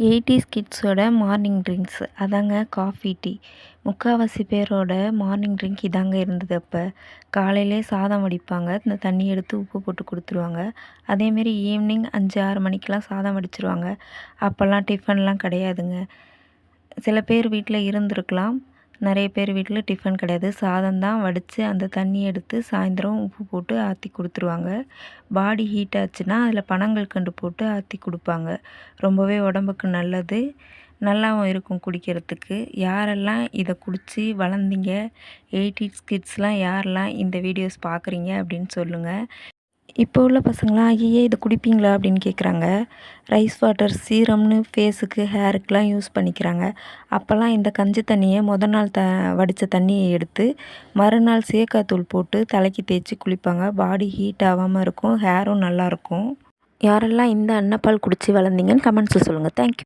Eighties கிட்ஸோட morning drinks அதாங்க coffee tea. முக்கால்வாசி பேரோட மார்னிங் ட்ரிங்க் இதாங்க இருந்தது. அப்போ காலையிலே சாதம் வடிப்பாங்க, இந்த தண்ணி எடுத்து உப்பு போட்டு கொடுத்துருவாங்க. அதேமாரி ஈவினிங் 5-6 மணிக்கெலாம் சாதம் வடிச்சிருவாங்க. அப்போல்லாம் டிஃபன்லாம் கிடையாதுங்க. சில பேர் வீட்டில் இருந்திருக்கலாம், நிறைய பேர் வீட்டில் டிஃபன் கிடையாது. சாதம் தான் வடித்து அந்த தண்ணி எடுத்து சாயந்தரம் உப்பு போட்டு ஆற்றி கொடுத்துருவாங்க. பாடி ஹீட் ஆச்சுன்னா அதில் பனங்கல்கண்டு போட்டு ஆற்றி கொடுப்பாங்க. ரொம்பவே உடம்புக்கு நல்லது, நல்லாவும் இருக்கும் குடிக்கிறதுக்கு. யாரெல்லாம் இதை குடித்து வளர்ந்தீங்க, 80s கிட்ஸ்லாம் யாரெல்லாம் இந்த வீடியோஸ் பார்க்குறீங்க அப்படின்னு சொல்லுங்கள். இப்போ உள்ள பசங்களாம் ஐயே இதை குடிப்பீங்களா அப்படின்னு கேட்குறாங்க. ரைஸ் வாட்டர் சீரம்னு ஃபேஸுக்கு ஹேருக்கெலாம் யூஸ் பண்ணிக்கிறாங்க. அப்போல்லாம் இந்த கஞ்சி தண்ணியை நாள் வடித்த தண்ணியை எடுத்து மறுநாள் சீயக்காத்தூள் போட்டு தலைக்கு தேய்ச்சி குளிப்பாங்க. பாடி ஹீட் ஆகாமல் இருக்கும், ஹேரும் நல்லாயிருக்கும். யாரெல்லாம் இந்த அன்னப்பால் குடித்து வளர்ந்தீங்கன்னு கமெண்ட்ஸில் சொல்லுங்கள். தேங்க்யூ.